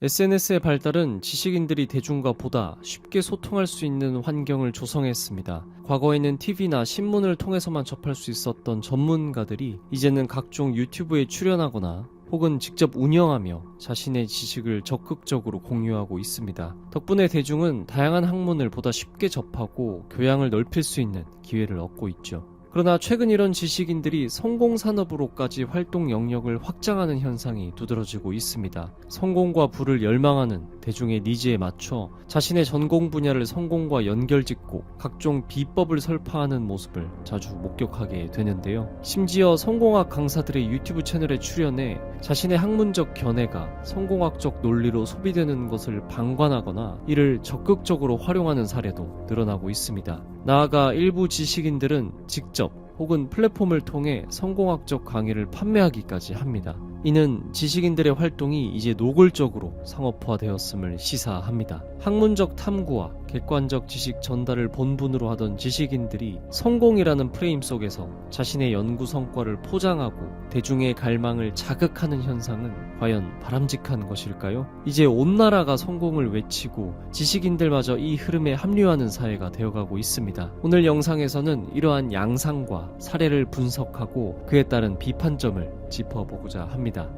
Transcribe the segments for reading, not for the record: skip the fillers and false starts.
SNS의 발달은 지식인들이 대중과 보다 쉽게 소통할 수 있는 환경을 조성했습니다. 과거에는 TV나 신문을 통해서만 접할 수 있었던 전문가들이 이제는 각종 유튜브에 출연하거나 혹은 직접 운영하며 자신의 지식을 적극적으로 공유하고 있습니다. 덕분에 대중은 다양한 학문을 보다 쉽게 접하고 교양을 넓힐 수 있는 기회를 얻고 있죠. 그러나 최근 이런 지식인들이 성공산업으로까지 활동 영역을 확장하는 현상이 두드러지고 있습니다. 성공과 부를 열망하는 대중의 니즈에 맞춰 자신의 전공 분야를 성공과 연결짓고 각종 비법을 설파하는 모습을 자주 목격하게 되는데요. 심지어 성공학 강사들의 유튜브 채널에 출연해 자신의 학문적 견해가 성공학적 논리로 소비되는 것을 방관하거나 이를 적극적으로 활용하는 사례도 늘어나고 있습니다. 나아가 일부 지식인들은 직접 혹은 플랫폼을 통해 성공학적 강의를 판매하기까지 합니다. 이는 지식인들의 활동이 이제 노골적으로 상업화되었음을 시사합니다. 학문적 탐구와 객관적 지식 전달을 본분으로 하던 지식인들이 성공이라는 프레임 속에서 자신의 연구 성과를 포장하고 대중의 갈망을 자극하는 현상은 과연 바람직한 것일까요? 이제 온 나라가 성공을 외치고 지식인들마저 이 흐름에 합류하는 사회가 되어가고 있습니다. 오늘 영상에서는 이러한 양상과 사례를 분석하고 그에 따른 비판점을 짚어보고자 합니다.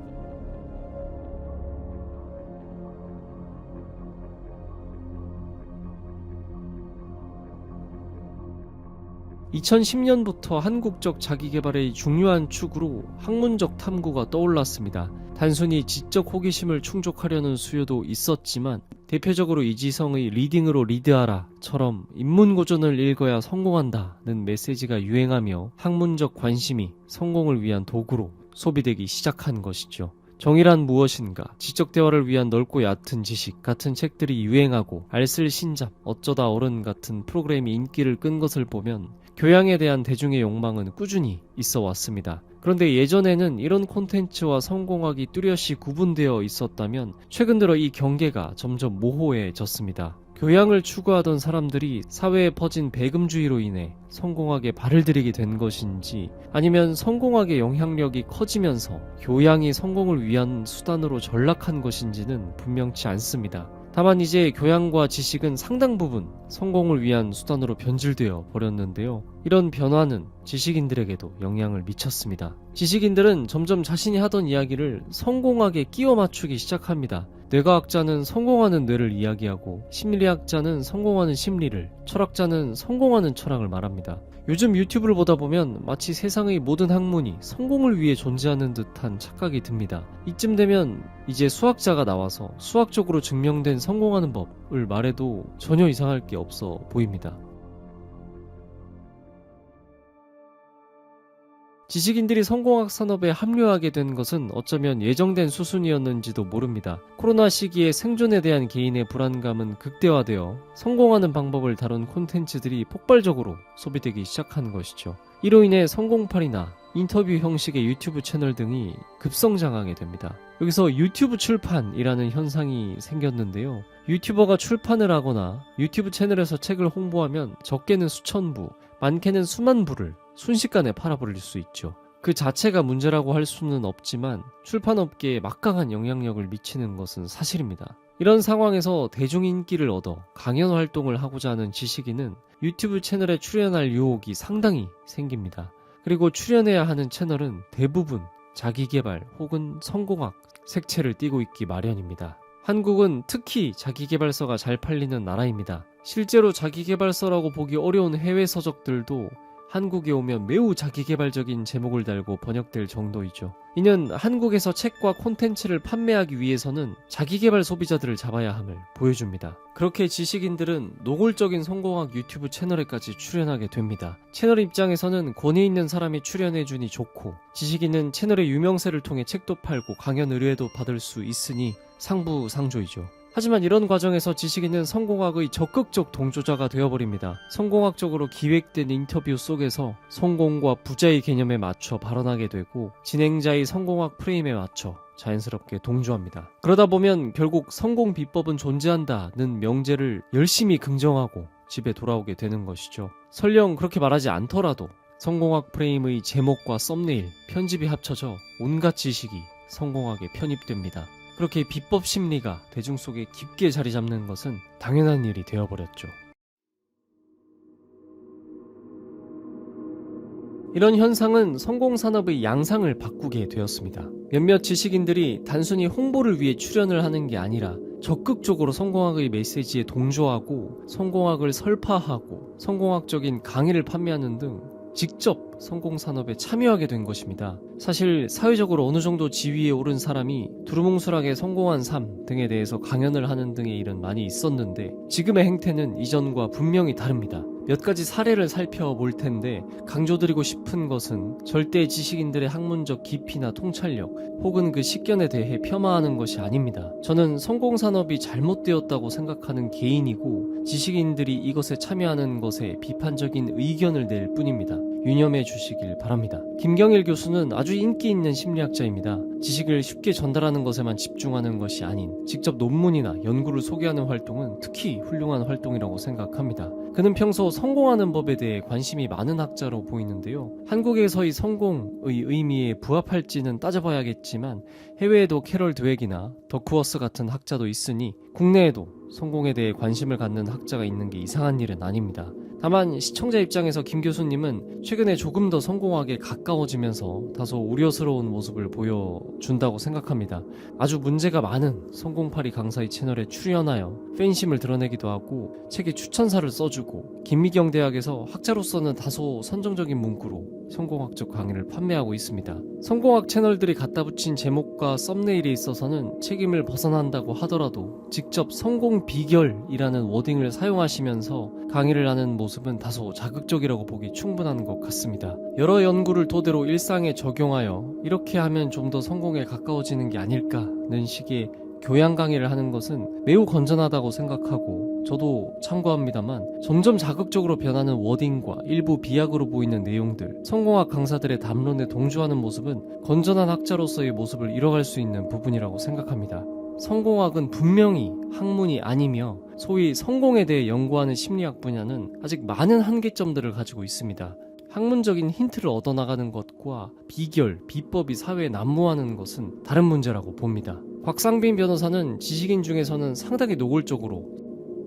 2010년부터 한국적 자기계발의 중요한 축으로 학문적 탐구가 떠올랐습니다. 단순히 지적 호기심을 충족하려는 수요도 있었지만 대표적으로 이지성의 리딩으로 리드하라처럼 인문고전을 읽어야 성공한다는 메시지가 유행하며 학문적 관심이 성공을 위한 도구로 소비되기 시작한 것이죠. 정의란 무엇인가, 지적 대화를 위한 넓고 얕은 지식 같은 책들이 유행하고 알쓸신잡, 어쩌다 어른 같은 프로그램이 인기를 끈 것을 보면 교양에 대한 대중의 욕망은 꾸준히 있어 왔습니다. 그런데 예전에는 이런 콘텐츠와 성공학이 뚜렷이 구분되어 있었다면 최근 들어 이 경계가 점점 모호해졌습니다. 교양을 추구하던 사람들이 사회에 퍼진 배금주의로 인해 성공학에 발을 들이게 된 것인지 아니면 성공학의 영향력이 커지면서 교양이 성공을 위한 수단으로 전락한 것인지는 분명치 않습니다. 다만 이제 교양과 지식은 상당 부분 성공을 위한 수단으로 변질되어 버렸는데요. 이런 변화는 지식인들에게도 영향을 미쳤습니다. 지식인들은 점점 자신이 하던 이야기를 성공학에 끼워 맞추기 시작합니다. 뇌과학자는 성공하는 뇌를 이야기하고 심리학자는 성공하는 심리를, 철학자는 성공하는 철학을 말합니다. 요즘 유튜브를 보다 보면 마치 세상의 모든 학문이 성공을 위해 존재하는 듯한 착각이 듭니다. 이쯤 되면 이제 수학자가 나와서 수학적으로 증명된 성공하는 법을 말해도 전혀 이상할 게 없어 보입니다. 지식인들이 성공학 산업에 합류하게 된 것은 어쩌면 예정된 수순이었는지도 모릅니다. 코로나 시기에 생존에 대한 개인의 불안감은 극대화되어 성공하는 방법을 다룬 콘텐츠들이 폭발적으로 소비되기 시작한 것이죠. 이로 인해 성공팔이나 인터뷰 형식의 유튜브 채널 등이 급성장하게 됩니다. 여기서 유튜브 출판이라는 현상이 생겼는데요. 유튜버가 출판을 하거나 유튜브 채널에서 책을 홍보하면 적게는 수천 부, 많게는 수만 부를 순식간에 팔아버릴 수 있죠. 그 자체가 문제라고 할 수는 없지만 출판업계에 막강한 영향력을 미치는 것은 사실입니다. 이런 상황에서 대중인기를 얻어 강연 활동을 하고자 하는 지식인은 유튜브 채널에 출연할 유혹이 상당히 생깁니다. 그리고 출연해야 하는 채널은 대부분 자기계발 혹은 성공학 색채를 띠고 있기 마련입니다. 한국은 특히 자기계발서가 잘 팔리는 나라입니다. 실제로 자기계발서라고 보기 어려운 해외 서적들도 한국에 오면 매우 자기계발적인 제목을 달고 번역될 정도이죠. 이는 한국에서 책과 콘텐츠를 판매하기 위해서는 자기계발 소비자들을 잡아야 함을 보여줍니다. 그렇게 지식인들은 노골적인 성공학 유튜브 채널에까지 출연하게 됩니다. 채널 입장에서는 권위 있는 사람이 출연해주니 좋고 지식인은 채널의 유명세를 통해 책도 팔고 강연 의뢰도 받을 수 있으니 상부상조이죠. 하지만 이런 과정에서 지식인은 성공학의 적극적 동조자가 되어버립니다. 성공학적으로 기획된 인터뷰 속에서 성공과 부자의 개념에 맞춰 발언하게 되고 진행자의 성공학 프레임에 맞춰 자연스럽게 동조합니다. 그러다 보면 결국 성공 비법은 존재한다는 명제를 열심히 긍정하고 집에 돌아오게 되는 것이죠. 설령 그렇게 말하지 않더라도 성공학 프레임의 제목과 썸네일, 편집이 합쳐져 온갖 지식이 성공학에 편입됩니다. 그렇게 비법 심리가 대중 속에 깊게 자리 잡는 것은 당연한 일이 되어버렸죠. 이런 현상은 성공산업의 양상을 바꾸게 되었습니다. 몇몇 지식인들이 단순히 홍보를 위해 출연을 하는 게 아니라 적극적으로 성공학의 메시지에 동조하고 성공학을 설파하고 성공학적인 강의를 판매하는 등 직접 성공산업에 참여하게 된 것입니다. 사실 사회적으로 어느 정도 지위에 오른 사람이 두루뭉술하게 성공한 삶 등에 대해서 강연을 하는 등의 일은 많이 있었는데 지금의 행태는 이전과 분명히 다릅니다. 몇 가지 사례를 살펴볼 텐데 강조드리고 싶은 것은 절대 지식인들의 학문적 깊이나 통찰력 혹은 그 식견에 대해 폄하하는 것이 아닙니다. 저는 성공산업이 잘못되었다고 생각하는 개인이고 지식인들이 이것에 참여하는 것에 비판적인 의견을 낼 뿐입니다. 유념해 주시길 바랍니다. 김경일 교수는 아주 인기 있는 심리학자입니다. 지식을 쉽게 전달하는 것에만 집중하는 것이 아닌 직접 논문이나 연구를 소개하는 활동은 특히 훌륭한 활동이라고 생각합니다. 그는 평소 성공하는 법에 대해 관심이 많은 학자로 보이는데요. 한국에서의 성공의 의미에 부합할지는 따져봐야겠지만 해외에도 캐럴 드웩이나 더크워스 같은 학자도 있으니 국내에도 성공에 대해 관심을 갖는 학자가 있는 게 이상한 일은 아닙니다. 다만 시청자 입장에서 김 교수님은 최근에 조금 더 성공하게 가까워지면서 다소 우려스러운 모습을 보여준다고 생각합니다. 아주 문제가 많은 성공파리 강사의 채널에 출연하여 팬심을 드러내기도 하고 책에 추천사를 써주고 김미경 대학에서 학자로서는 다소 선정적인 문구로 성공학적 강의를 판매하고 있습니다. 성공학 채널들이 갖다 붙인 제목과 썸네일에 있어서는 책임을 벗어난다고 하더라도 직접 성공 비결이라는 워딩을 사용하시면서 강의를 하는 모습은 다소 자극적이라고 보기 충분한 것 같습니다. 여러 연구를 토대로 일상에 적용하여 이렇게 하면 좀 더 성공에 가까워지는 게 아닐까는 식의 교양 강의를 하는 것은 매우 건전하다고 생각하고 저도 참고합니다만 점점 자극적으로 변하는 워딩과 일부 비약으로 보이는 내용들, 성공학 강사들의 담론에 동조하는 모습은 건전한 학자로서의 모습을 잃어갈 수 있는 부분이라고 생각합니다. 성공학은 분명히 학문이 아니며 소위 성공에 대해 연구하는 심리학 분야는 아직 많은 한계점들을 가지고 있습니다. 학문적인 힌트를 얻어나가는 것과 비결, 비법이 사회에 난무하는 것은 다른 문제라고 봅니다. 곽상빈 변호사는 지식인 중에서는 상당히 노골적으로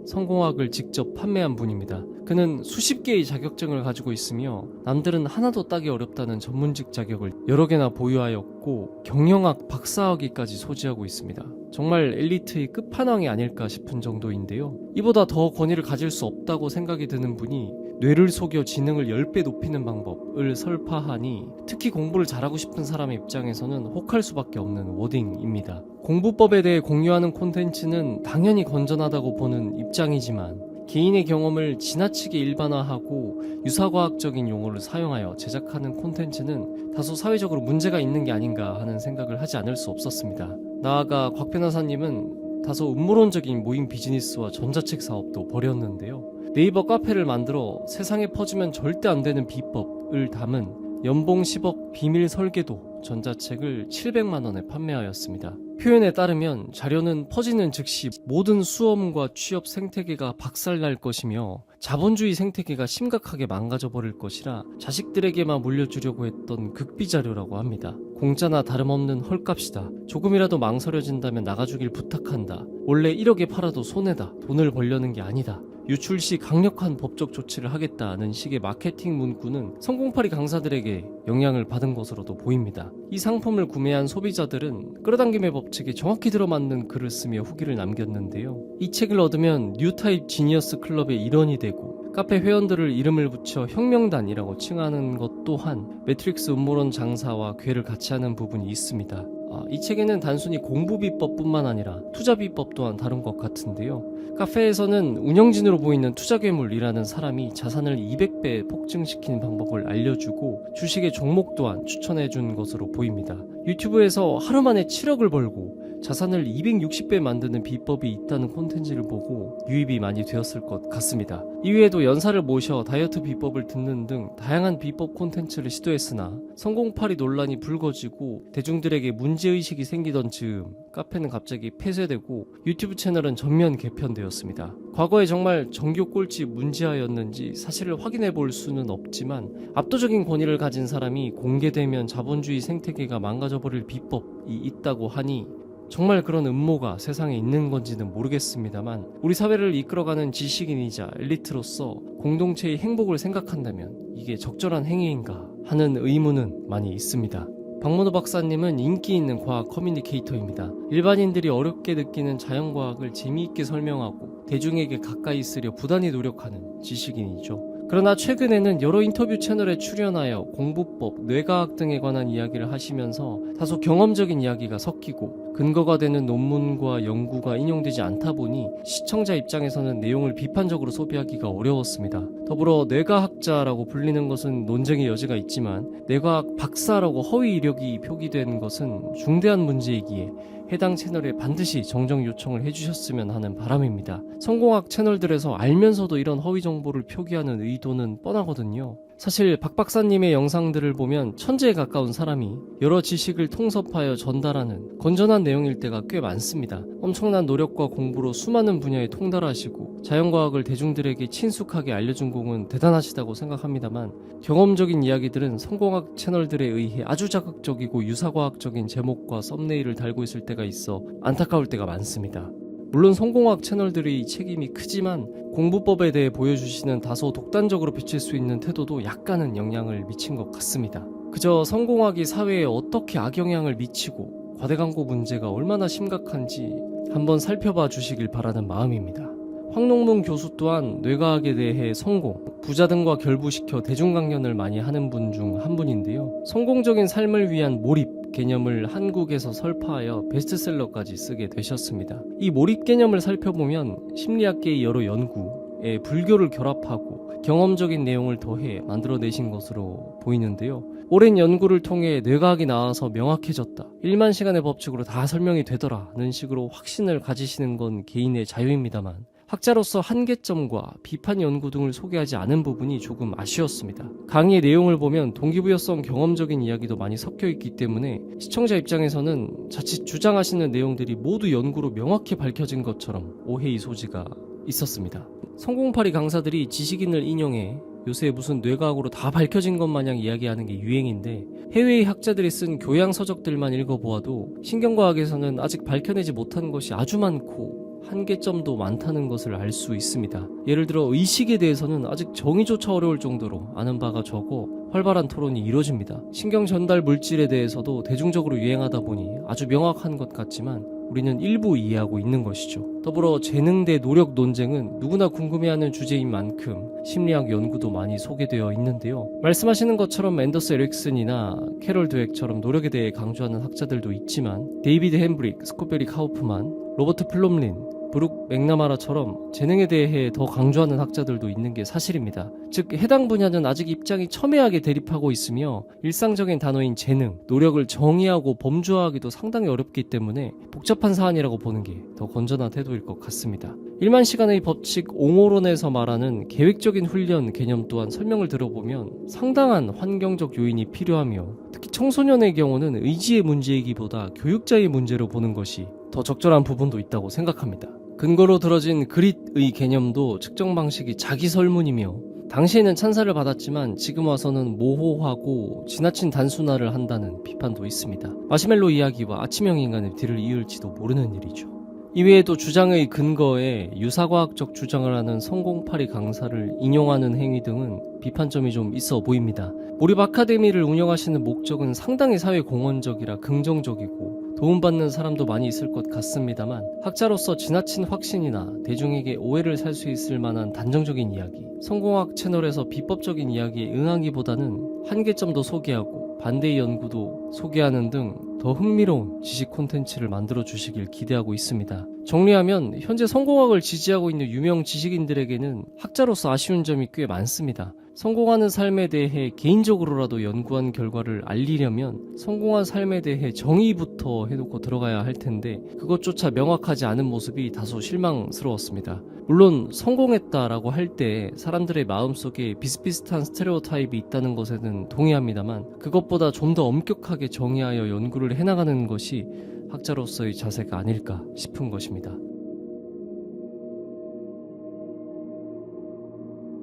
성공학을 직접 판매한 분입니다. 그는 수십 개의 자격증을 가지고 있으며 남들은 하나도 따기 어렵다는 전문직 자격을 여러 개나 보유하였고 경영학 박사학위까지 소지하고 있습니다. 정말 엘리트의 끝판왕이 아닐까 싶은 정도인데요. 이보다 더 권위를 가질 수 없다고 생각이 드는 분이 뇌를 속여 지능을 10배 높이는 방법을 설파하니 특히 공부를 잘하고 싶은 사람의 입장에서는 혹할 수밖에 없는 워딩입니다. 공부법에 대해 공유하는 콘텐츠는 당연히 건전하다고 보는 입장이지만 개인의 경험을 지나치게 일반화하고 유사과학적인 용어를 사용하여 제작하는 콘텐츠는 다소 사회적으로 문제가 있는 게 아닌가 하는 생각을 하지 않을 수 없었습니다. 나아가 곽 변호사님은 다소 음모론적인 모임 비즈니스와 전자책 사업도 벌였는데요. 네이버 카페를 만들어 세상에 퍼지면 절대 안 되는 비법을 담은 연봉 10억 비밀 설계도 전자책을 700만 원에 판매하였습니다. 표현에 따르면 자료는 퍼지는 즉시 모든 수험과 취업 생태계가 박살날 것이며 자본주의 생태계가 심각하게 망가져 버릴 것이라 자식들에게만 물려주려고 했던 극비자료라고 합니다. 공짜나 다름없는 헐값이다. 조금이라도 망설여진다면 나가주길 부탁한다. 원래 1억에 팔아도 손해다. 돈을 벌려는 게 아니다. 유출 시 강력한 법적 조치를 하겠다는 식의 마케팅 문구는 성공파리 강사들에게 영향을 받은 것으로도 보입니다. 이 상품을 구매한 소비자들은 끌어당김의 법칙에 정확히 들어맞는 글을 쓰며 후기를 남겼는데요. 이 책을 얻으면 뉴타입 지니어스 클럽의 일원이 되고 카페 회원들을 이름을 붙여 혁명단이라고 칭하는 것 또한 매트릭스 음모론 장사와 궤를 같이 하는 부분이 있습니다. 이 책에는 단순히 공부 비법뿐만 아니라 투자 비법 또한 다룬 것 같은데요. 카페에서는 운영진으로 보이는 투자괴물이라는 사람이 자산을 200배 폭증시키는 방법을 알려주고 주식의 종목 또한 추천해준 것으로 보입니다. 유튜브에서 하루 만에 7억을 벌고 자산을 260배 만드는 비법이 있다는 콘텐츠를 보고 유입이 많이 되었을 것 같습니다. 이외에도 연사를 모셔 다이어트 비법을 듣는 등 다양한 비법 콘텐츠를 시도했으나 성공파리 논란이 불거지고 대중들에게 문제의식이 생기던 즈음 카페는 갑자기 폐쇄되고 유튜브 채널은 전면 개편되었습니다. 과거에 정말 정규 꼴찌 문제아였는지 사실을 확인해 볼 수는 없지만 압도적인 권위를 가진 사람이 공개되면 자본주의 생태계가 망가져버릴 비법이 있다고 하니 정말 그런 음모가 세상에 있는 건지는 모르겠습니다만 우리 사회를 이끌어가는 지식인이자 엘리트로서 공동체의 행복을 생각한다면 이게 적절한 행위인가 하는 의문은 많이 있습니다. 박문호 박사님은 인기 있는 과학 커뮤니케이터입니다. 일반인들이 어렵게 느끼는 자연과학을 재미있게 설명하고 대중에게 가까이 있으려 부단히 노력하는 지식인이죠. 그러나 최근에는 여러 인터뷰 채널에 출연하여 공부법, 뇌과학 등에 관한 이야기를 하시면서 다소 경험적인 이야기가 섞이고 근거가 되는 논문과 연구가 인용되지 않다 보니 시청자 입장에서는 내용을 비판적으로 소비하기가 어려웠습니다. 더불어 뇌과학자라고 불리는 것은 논쟁의 여지가 있지만 뇌과학 박사라고 허위 이력이 표기된 것은 중대한 문제이기에 해당 채널에 반드시 정정 요청을 해주셨으면 하는 바람입니다. 성공학 채널들에서 알면서도 이런 허위 정보를 표기하는 의도는 뻔하거든요. 사실 박 박사님의 영상들을 보면 천재에 가까운 사람이 여러 지식을 통섭하여 전달하는 건전한 내용일 때가 꽤 많습니다. 엄청난 노력과 공부로 수많은 분야에 통달하시고 자연과학을 대중들에게 친숙하게 알려준 공은 대단하시다고 생각합니다만 경험적인 이야기들은 성공학 채널들에 의해 아주 자극적이고 유사과학적인 제목과 썸네일을 달고 있을 때가 있어 안타까울 때가 많습니다. 물론 성공학 채널들의 책임이 크지만 공부법에 대해 보여주시는 다소 독단적으로 비칠 수 있는 태도도 약간은 영향을 미친 것 같습니다. 그저 성공학이 사회에 어떻게 악영향을 미치고 과대 광고 문제가 얼마나 심각한지 한번 살펴봐 주시길 바라는 마음입니다. 황농문 교수 또한 뇌과학에 대해 성공, 부자 등과 결부시켜 대중강연을 많이 하는 분 중 한 분인데요. 성공적인 삶을 위한 몰입 개념을 한국에서 설파하여 베스트셀러까지 쓰게 되셨습니다. 이 몰입 개념을 살펴보면 심리학계의 여러 연구에 불교를 결합하고 경험적인 내용을 더해 만들어내신 것으로 보이는데요. 오랜 연구를 통해 뇌과학이 나와서 명확해졌다. 1만 시간의 법칙으로 다 설명이 되더라는 식으로 확신을 가지시는 건 개인의 자유입니다만 학자로서 한계점과 비판 연구 등을 소개하지 않은 부분이 조금 아쉬웠습니다. 강의의 내용을 보면 동기부여성 경험적인 이야기도 많이 섞여 있기 때문에 시청자 입장에서는 자칫 주장하시는 내용들이 모두 연구로 명확히 밝혀진 것처럼 오해의 소지가 있었습니다. 성공파리 강사들이 지식인을 인용해 요새 무슨 뇌과학으로 다 밝혀진 것 마냥 이야기하는 게 유행인데 해외의 학자들이 쓴 교양 서적들만 읽어보아도 신경과학에서는 아직 밝혀내지 못한 것이 아주 많고 한계점도 많다는 것을 알 수 있습니다. 예를 들어 의식에 대해서는 아직 정의조차 어려울 정도로 아는 바가 적어 활발한 토론이 이루어집니다. 신경 전달 물질에 대해서도 대중적으로 유행하다 보니 아주 명확한 것 같지만 우리는 일부 이해하고 있는 것이죠. 더불어 재능 대 노력 논쟁은 누구나 궁금해하는 주제인 만큼 심리학 연구도 많이 소개되어 있는데요. 말씀하시는 것처럼 앤더스 에릭슨이나 캐롤 드웩처럼 노력에 대해 강조하는 학자들도 있지만 데이비드 햄브릭, 스콧베리 카우프만, 로버트 플롬린, 브룩 맥나마라처럼 재능에 대해 더 강조하는 학자들도 있는 게 사실입니다. 즉 해당 분야는 아직 입장이 첨예하게 대립하고 있으며 일상적인 단어인 재능, 노력을 정의하고 범주화하기도 상당히 어렵기 때문에 복잡한 사안이라고 보는 게 더 건전한 태도일 것 같습니다. 1만 시간의 법칙 옹호론에서 말하는 계획적인 훈련 개념 또한 설명을 들어보면 상당한 환경적 요인이 필요하며 특히 청소년의 경우는 의지의 문제이기보다 교육자의 문제로 보는 것이 더 적절한 부분도 있다고 생각합니다. 근거로 들어진 그릿의 개념도 측정 방식이 자기 설문이며 당시에는 찬사를 받았지만 지금 와서는 모호하고 지나친 단순화를 한다는 비판도 있습니다. 마시멜로 이야기와 아침형 인간의 뒤를 이을지도 모르는 일이죠. 이외에도 주장의 근거에 유사과학적 주장을 하는 성공파리 강사를 인용하는 행위 등은 비판점이 좀 있어 보입니다. 몰입 아카데미를 운영하시는 목적은 상당히 사회공헌적이라 긍정적이고 도움받는 사람도 많이 있을 것 같습니다만 학자로서 지나친 확신이나 대중에게 오해를 살 수 있을 만한 단정적인 이야기, 성공학 채널에서 비법적인 이야기에 응하기보다는 한계점도 소개하고 반대의 연구도 소개하는 등 더 흥미로운 지식 콘텐츠를 만들어 주시길 기대하고 있습니다. 정리하면 현재 성공학을 지지하고 있는 유명 지식인들에게는 학자로서 아쉬운 점이 꽤 많습니다. 성공하는 삶에 대해 개인적으로라도 연구한 결과를 알리려면 성공한 삶에 대해 정의부터 해놓고 들어가야 할 텐데 그것조차 명확하지 않은 모습이 다소 실망스러웠습니다. 물론 성공했다라고 할 때 사람들의 마음속에 비슷비슷한 스테레오타입이 있다는 것에는 동의합니다만 그것보다 좀 더 엄격하게 정의하여 연구를 해나가는 것이 학자로서의 자세가 아닐까 싶은 것입니다.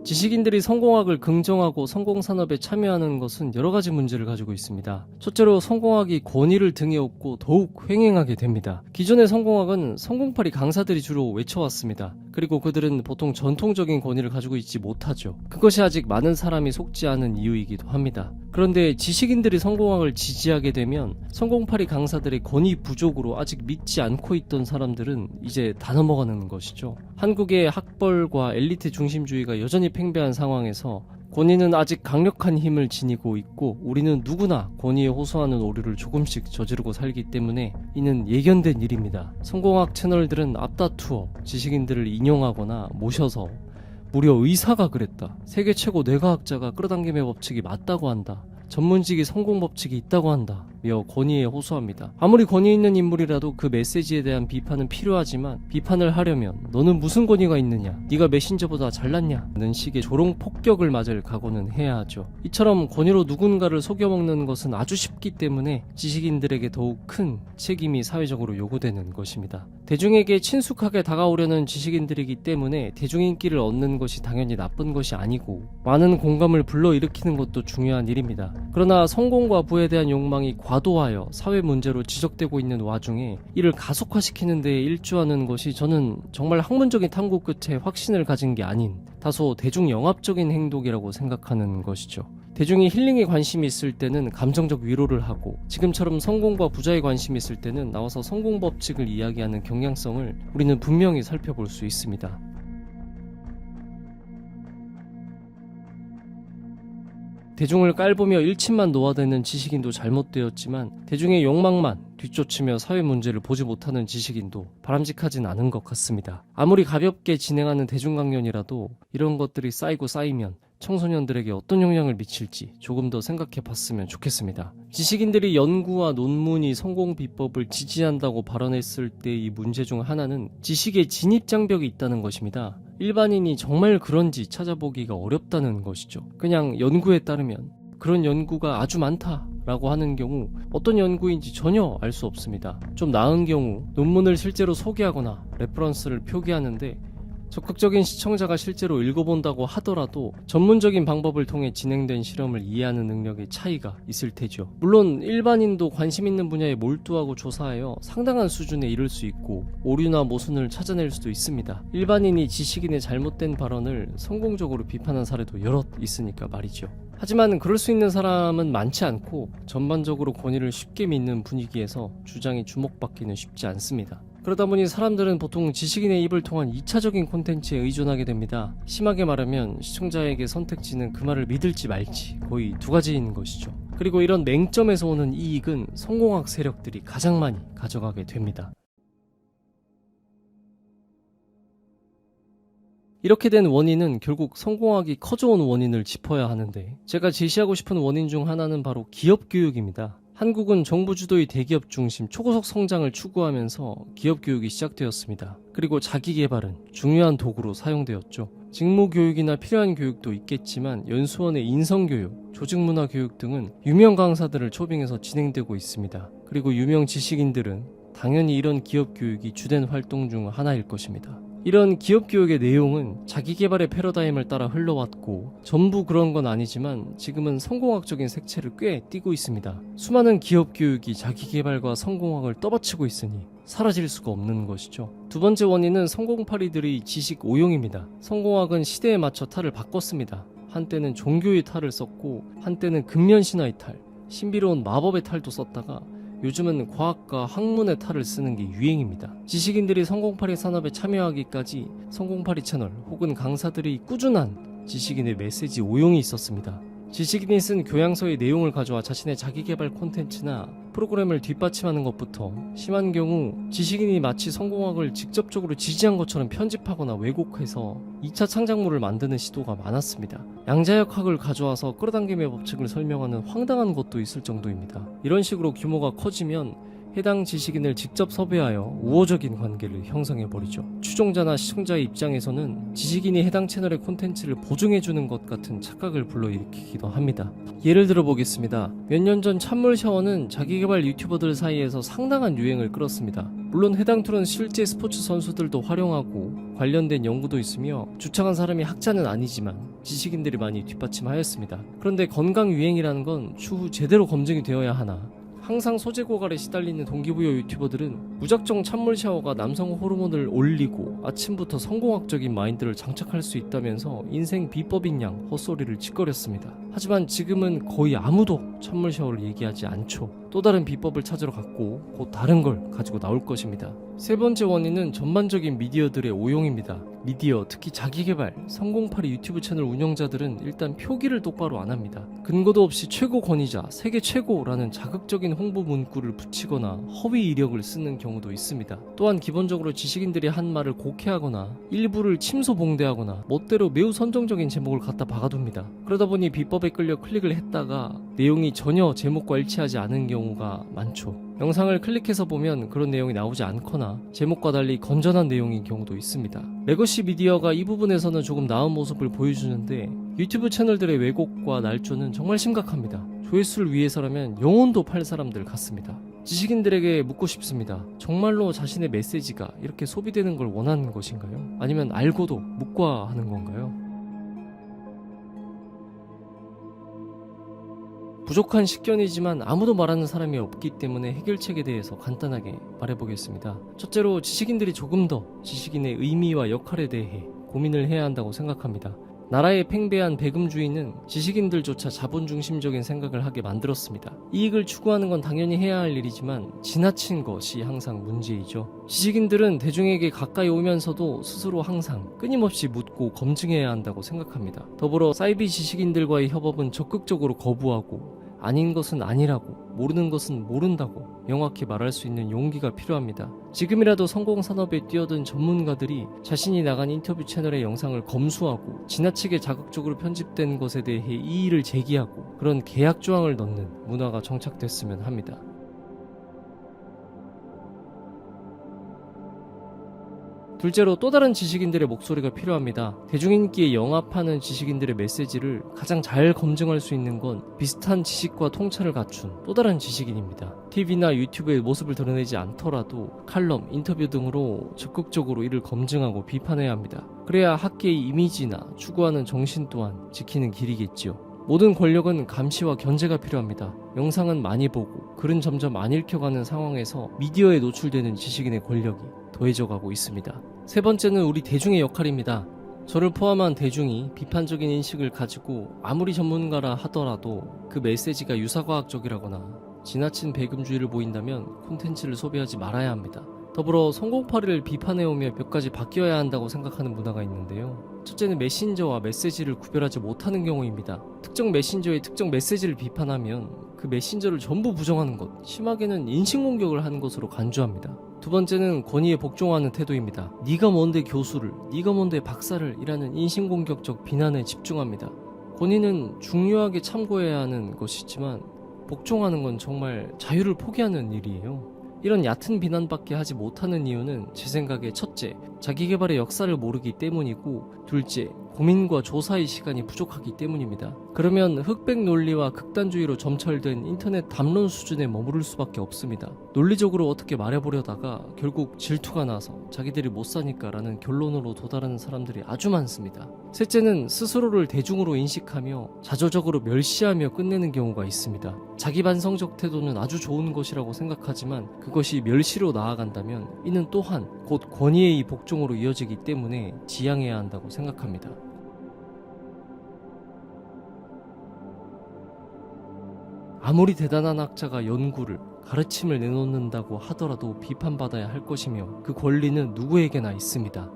지식인들이 성공학을 긍정하고 성공산업에 참여하는 것은 여러 가지 문제를 가지고 있습니다. 첫째로 성공학이 권위를 등에 업고 더욱 횡행하게 됩니다. 기존의 성공학은 성공파리 강사들이 주로 외쳐왔습니다. 그리고 그들은 보통 전통적인 권위를 가지고 있지 못하죠. 그것이 아직 많은 사람이 속지 않은 이유이기도 합니다. 그런데 지식인들이 성공학을 지지하게 되면 성공파리 강사들의 권위 부족으로 아직 믿지 않고 있던 사람들은 이제 다 넘어가는 것이죠. 한국의 학벌과 엘리트 중심주의가 여전히 팽배한 상황에서 권위는 아직 강력한 힘을 지니고 있고 우리는 누구나 권위에 호소하는 오류를 조금씩 저지르고 살기 때문에 이는 예견된 일입니다. 성공학 채널들은 앞다투어 지식인들을 인용하거나 모셔서 무려 의사가 그랬다, 세계 최고 뇌과학자가 끌어당김의 법칙이 맞다고 한다, 전문직이 성공 법칙이 있다고 한다 며 권위에 호소합니다. 아무리 권위 있는 인물이라도 그 메시지에 대한 비판은 필요하지만 비판을 하려면 너는 무슨 권위가 있느냐, 네가 메신저보다 잘났냐 는 식의 조롱 폭격을 맞을 각오는 해야 하죠. 이처럼 권위로 누군가를 속여먹는 것은 아주 쉽기 때문에 지식인들에게 더욱 큰 책임이 사회적으로 요구되는 것입니다. 대중에게 친숙하게 다가오려는 지식인들이기 때문에 대중인기를 얻는 것이 당연히 나쁜 것이 아니고 많은 공감을 불러일으키는 것도 중요한 일입니다. 그러나 성공과 부에 대한 욕망이 과도하여 사회 문제로 지적되고 있는 와중에 이를 가속화시키는 데에 일조하는 것이 저는 정말 학문적인 탐구 끝에 확신을 가진 게 아닌 다소 대중영합적인 행동이라고 생각하는 것이죠. 대중이 힐링에 관심이 있을 때는 감정적 위로를 하고 지금처럼 성공과 부자에 관심이 있을 때는 나와서 성공 법칙을 이야기하는 경향성을 우리는 분명히 살펴볼 수 있습니다. 대중을 깔보며 일침만 놓아대는 지식인도 잘못되었지만 대중의 욕망만 뒤쫓으며 사회 문제를 보지 못하는 지식인도 바람직하진 않은 것 같습니다. 아무리 가볍게 진행하는 대중강연이라도 이런 것들이 쌓이고 쌓이면 청소년들에게 어떤 영향을 미칠지 조금 더 생각해 봤으면 좋겠습니다. 지식인들이 연구와 논문이 성공 비법을 지지한다고 발언했을 때 이 문제 중 하나는 지식의 진입장벽이 있다는 것입니다. 일반인이 정말 그런지 찾아보기가 어렵다는 것이죠. 그냥 연구에 따르면 그런 연구가 아주 많다 라고 하는 경우 어떤 연구인지 전혀 알 수 없습니다. 좀 나은 경우 논문을 실제로 소개하거나 레퍼런스를 표기하는데 적극적인 시청자가 실제로 읽어본다고 하더라도 전문적인 방법을 통해 진행된 실험을 이해하는 능력의 차이가 있을 테죠. 물론 일반인도 관심 있는 분야에 몰두하고 조사하여 상당한 수준에 이를 수 있고 오류나 모순을 찾아낼 수도 있습니다. 일반인이 지식인의 잘못된 발언을 성공적으로 비판한 사례도 여럿 있으니까 말이죠. 하지만 그럴 수 있는 사람은 많지 않고 전반적으로 권위를 쉽게 믿는 분위기에서 주장이 주목받기는 쉽지 않습니다. 그러다 보니 사람들은 보통 지식인의 입을 통한 2차적인 콘텐츠에 의존하게 됩니다. 심하게 말하면 시청자에게 선택지는 그 말을 믿을지 말지 거의 두 가지인 것이죠. 그리고 이런 맹점에서 오는 이익은 성공학 세력들이 가장 많이 가져가게 됩니다. 이렇게 된 원인은 결국 성공학이 커져온 원인을 짚어야 하는데 제가 제시하고 싶은 원인 중 하나는 바로 기업 교육입니다. 한국은 정부 주도의 대기업 중심 초고속 성장을 추구하면서 기업 교육이 시작되었습니다. 그리고 자기 개발은 중요한 도구로 사용되었죠. 직무 교육이나 필요한 교육도 있겠지만 연수원의 인성 교육, 조직 문화 교육 등은 유명 강사들을 초빙해서 진행되고 있습니다. 그리고 유명 지식인들은 당연히 이런 기업 교육이 주된 활동 중 하나일 것입니다. 이런 기업 교육의 내용은 자기개발의 패러다임을 따라 흘러왔고 전부 그런 건 아니지만 지금은 성공학적인 색채를 꽤 띠고 있습니다. 수많은 기업 교육이 자기개발과 성공학을 떠받치고 있으니 사라질 수가 없는 것이죠. 두 번째 원인은 성공파리들의 지식 오용입니다. 성공학은 시대에 맞춰 탈을 바꿨습니다. 한때는 종교의 탈을 썼고 한때는 근면신화의 탈, 신비로운 마법의 탈도 썼다가 요즘은 과학과 학문의 탈을 쓰는 게 유행입니다. 지식인들이 성공파리 산업에 참여하기까지 성공파리 채널 혹은 강사들이 꾸준한 지식인의 메시지 오용이 있었습니다. 지식인이 쓴 교양서의 내용을 가져와 자신의 자기개발 콘텐츠나 프로그램을 뒷받침하는 것부터 심한 경우 지식인이 마치 성공학을 직접적으로 지지한 것처럼 편집하거나 왜곡해서 2차 창작물을 만드는 시도가 많았습니다. 양자역학을 가져와서 끌어당김의 법칙을 설명하는 황당한 것도 있을 정도입니다. 이런 식으로 규모가 커지면 해당 지식인을 직접 섭외하여 우호적인 관계를 형성해버리죠. 추종자나 시청자의 입장에서는 지식인이 해당 채널의 콘텐츠를 보증해주는 것 같은 착각을 불러일으키기도 합니다. 예를 들어 보겠습니다. 몇 년 전 찬물 샤워는 자기개발 유튜버들 사이에서 상당한 유행을 끌었습니다. 물론 해당 툴은 실제 스포츠 선수들도 활용하고 관련된 연구도 있으며 주창한 사람이 학자는 아니지만 지식인들이 많이 뒷받침하였습니다. 그런데 건강 유행이라는 건 추후 제대로 검증이 되어야 하나, 항상 소재 고갈에 시달리는 동기부여 유튜버들은 무작정 찬물 샤워가 남성 호르몬을 올리고 아침부터 성공학적인 마인드를 장착할 수 있다면서 인생 비법인 양 헛소리를 짓거렸습니다. 하지만 지금은 거의 아무도 찬물 샤워를 얘기하지 않죠. 또 다른 비법을 찾으러 갔고 곧 다른 걸 가지고 나올 것입니다. 세 번째 원인은 전반적인 미디어들의 오용입니다. 미디어, 특히 자기개발, 성공파리 유튜브 채널 운영자들은 일단 표기를 똑바로 안 합니다. 근거도 없이 최고 권위자, 세계 최고라는 자극적인 홍보 문구를 붙이거나 허위 이력을 쓰는 경우도 있습니다. 또한 기본적으로 지식인들이 한 말을 곡해하거나 일부를 침소봉대하거나 멋대로 매우 선정적인 제목을 갖다 박아둡니다. 그러다 보니 비법에 끌려 클릭을 했다가 내용이 전혀 제목과 일치하지 않은 경우가 많죠. 영상을 클릭해서 보면 그런 내용이 나오지 않거나 제목과 달리 건전한 내용인 경우도 있습니다. 레거시 미디어가 이 부분에서는 조금 나은 모습을 보여주는데 유튜브 채널들의 왜곡과 날조는 정말 심각합니다. 조회수를 위해서라면 영혼도 팔 사람들 같습니다. 지식인들에게 묻고 싶습니다. 정말로 자신의 메시지가 이렇게 소비되는 걸 원하는 것인가요? 아니면 알고도 묵과하는 건가요? 부족한 식견이지만 아무도 말하는 사람이 없기 때문에 해결책에 대해서 간단하게 말해보겠습니다. 첫째로 지식인들이 조금 더 지식인의 의미와 역할에 대해 고민을 해야 한다고 생각합니다. 나라의 팽배한 배금주의는 지식인들조차 자본중심적인 생각을 하게 만들었습니다. 이익을 추구하는 건 당연히 해야 할 일이지만 지나친 것이 항상 문제이죠. 지식인들은 대중에게 가까이 오면서도 스스로 항상 끊임없이 묻고 검증해야 한다고 생각합니다. 더불어 사이비 지식인들과의 협업은 적극적으로 거부하고 아닌 것은 아니라고, 모르는 것은 모른다고 명확히 말할 수 있는 용기가 필요합니다. 지금이라도 성공산업에 뛰어든 전문가들이 자신이 나간 인터뷰 채널의 영상을 검수하고 지나치게 자극적으로 편집된 것에 대해 이의를 제기하고 그런 계약 조항을 넣는 문화가 정착됐으면 합니다. 둘째로 또 다른 지식인들의 목소리가 필요합니다. 대중인기에 영합하는 지식인들의 메시지를 가장 잘 검증할 수 있는 건 비슷한 지식과 통찰을 갖춘 또 다른 지식인입니다. TV나 유튜브의 모습을 드러내지 않더라도 칼럼, 인터뷰 등으로 적극적으로 이를 검증하고 비판해야 합니다. 그래야 학계의 이미지나 추구하는 정신 또한 지키는 길이겠지요. 모든 권력은 감시와 견제가 필요합니다. 영상은 많이 보고 글은 점점 안 읽혀가는 상황에서 미디어에 노출되는 지식인의 권력이 더해져가고 있습니다. 세 번째는 우리 대중의 역할입니다. 저를 포함한 대중이 비판적인 인식을 가지고 아무리 전문가라 하더라도 그 메시지가 유사과학적이라거나 지나친 배금주의를 보인다면 콘텐츠를 소비하지 말아야 합니다. 더불어 성공파리를 비판해오며 몇 가지 바뀌어야 한다고 생각하는 문화가 있는데요. 첫째는 메신저와 메시지를 구별하지 못하는 경우입니다. 특정 메신저의 특정 메시지를 비판하면 그 메신저를 전부 부정하는 것, 심하게는 인신공격을 하는 것으로 간주합니다. 두 번째는 권위에 복종하는 태도입니다. 네가 뭔데 교수를, 네가 뭔데 박사를 이라는 인신공격적 비난에 집중합니다. 권위는 중요하게 참고해야 하는 것이지만 복종하는 건 정말 자유를 포기하는 일이에요. 이런 얕은 비난밖에 하지 못하는 이유는 제 생각에 첫째, 자기개발의 역사를 모르기 때문이고 둘째, 고민과 조사의 시간이 부족하기 때문입니다. 그러면 흑백 논리와 극단주의로 점철된 인터넷 담론 수준에 머무를 수밖에 없습니다. 논리적으로 어떻게 말해보려다가 결국 질투가 나서 자기들이 못 사니까 라는 결론으로 도달하는 사람들이 아주 많습니다. 셋째는 스스로를 대중으로 인식하며 자조적으로 멸시하며 끝내는 경우가 있습니다. 자기 반성적 태도는 아주 좋은 것이라고 생각하지만 그것이 멸시로 나아간다면 이는 또한 곧 권위의 복종으로 이어지기 때문에 지양해야 한다고 생각합니다. 아무리 대단한 학자가 연구를, 가르침을 내놓는다고 하더라도 비판받아야 할 것이며 그 권리는 누구에게나 있습니다.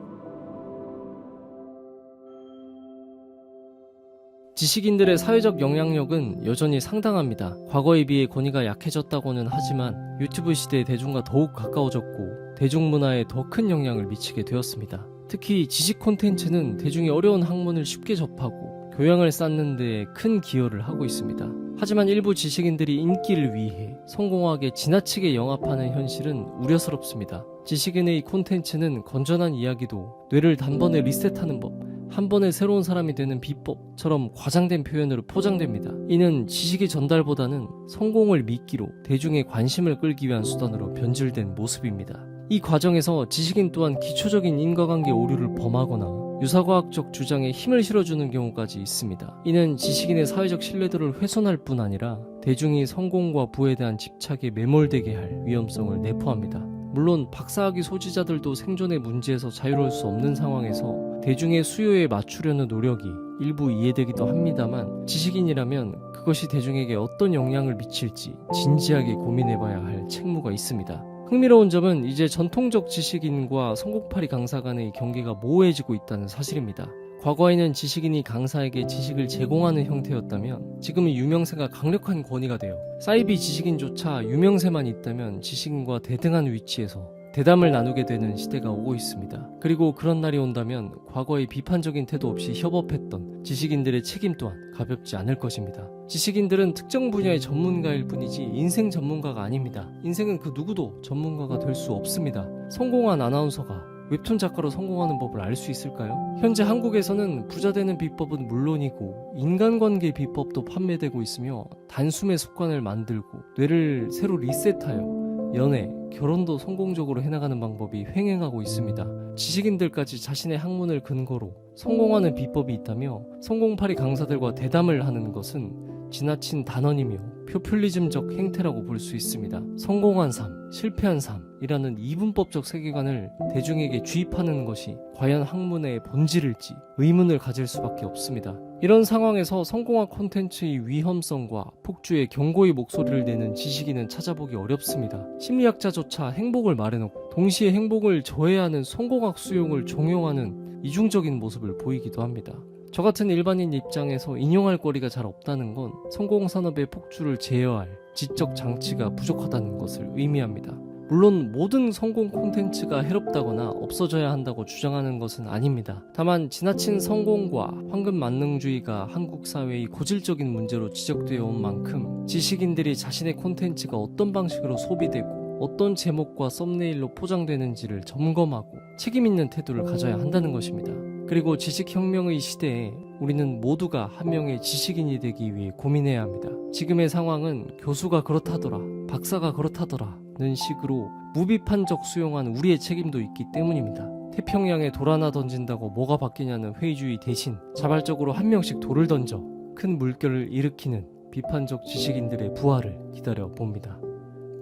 지식인들의 사회적 영향력은 여전히 상당합니다. 과거에 비해 권위가 약해졌다고는 하지만 유튜브 시대의 대중과 더욱 가까워졌고 대중문화에 더 큰 영향을 미치게 되었습니다. 특히 지식 콘텐츠는 대중이 어려운 학문을 쉽게 접하고 교양을 쌓는 데 큰 기여를 하고 있습니다. 하지만 일부 지식인들이 인기를 위해 성공하게 지나치게 영합하는 현실은 우려스럽습니다. 지식인의 콘텐츠는 건전한 이야기도 뇌를 단번에 리셋하는 법, 한 번에 새로운 사람이 되는 비법처럼 과장된 표현으로 포장됩니다. 이는 지식의 전달보다는 성공을 미끼로 대중의 관심을 끌기 위한 수단으로 변질된 모습입니다. 이 과정에서 지식인 또한 기초적인 인과관계 오류를 범하거나 유사과학적 주장에 힘을 실어주는 경우까지 있습니다. 이는 지식인의 사회적 신뢰도를 훼손할 뿐 아니라 대중이 성공과 부에 대한 집착에 매몰되게 할 위험성을 내포합니다. 물론 박사학위 소지자들도 생존의 문제에서 자유로울 수 없는 상황에서 대중의 수요에 맞추려는 노력이 일부 이해되기도 합니다만, 지식인이라면 그것이 대중에게 어떤 영향을 미칠지 진지하게 고민해봐야 할 책무가 있습니다. 흥미로운 점은 이제 전통적 지식인과 성공파리 강사 간의 경계가 모호해지고 있다는 사실입니다. 과거에는 지식인이 강사에게 지식을 제공하는 형태였다면 지금은 유명세가 강력한 권위가 되어 사이비 지식인조차 유명세만 있다면 지식인과 대등한 위치에서 대담을 나누게 되는 시대가 오고 있습니다. 그리고 그런 날이 온다면 과거의 비판적인 태도 없이 협업했던 지식인들의 책임 또한 가볍지 않을 것입니다. 지식인들은 특정 분야의 전문가일 뿐이지 인생 전문가가 아닙니다. 인생은 그 누구도 전문가가 될 수 없습니다. 성공한 아나운서가 웹툰 작가로 성공하는 법을 알 수 있을까요? 현재 한국에서는 부자 되는 비법은 물론이고 인간관계 비법도 판매되고 있으며 단숨에 습관을 만들고 뇌를 새로 리셋하여 연애, 결혼도 성공적으로 해나가는 방법이 횡행하고 있습니다. 지식인들까지 자신의 학문을 근거로 성공하는 비법이 있다며 성공파리 강사들과 대담을 하는 것은 지나친 단언이며 포퓰리즘적 행태라고 볼 수 있습니다. 성공한 삶, 실패한 삶이라는 이분법적 세계관을 대중에게 주입하는 것이 과연 학문의 본질일지 의문을 가질 수밖에 없습니다. 이런 상황에서 성공한 콘텐츠의 위험성과 폭주의 경고의 목소리를 내는 지식인은 찾아보기 어렵습니다. 심리학자조차 행복을 말해놓고 동시에 행복을 저해하는 성공학 수용을 종용하는 이중적인 모습을 보이기도 합니다. 저 같은 일반인 입장에서 인용할 거리가 잘 없다는 건 성공산업의 폭주를 제어할 지적 장치가 부족하다는 것을 의미합니다. 물론 모든 성공 콘텐츠가 해롭다거나 없어져야 한다고 주장하는 것은 아닙니다. 다만 지나친 성공과 황금 만능주의가 한국 사회의 고질적인 문제로 지적되어 온 만큼 지식인들이 자신의 콘텐츠가 어떤 방식으로 소비되고 어떤 제목과 썸네일로 포장되는지를 점검하고 책임있는 태도를 가져야 한다는 것입니다. 그리고 지식혁명의 시대에 우리는 모두가 한 명의 지식인이 되기 위해 고민해야 합니다. 지금의 상황은 교수가 그렇다더라, 박사가 그렇다더라는 식으로 무비판적 수용한 우리의 책임도 있기 때문입니다. 태평양에 돌 하나 던진다고 뭐가 바뀌냐는 회의주의 대신 자발적으로 한 명씩 돌을 던져 큰 물결을 일으키는 비판적 지식인들의 부활을 기다려 봅니다.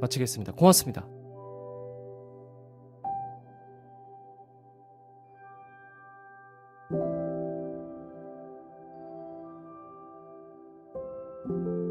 마치겠습니다. 고맙습니다. you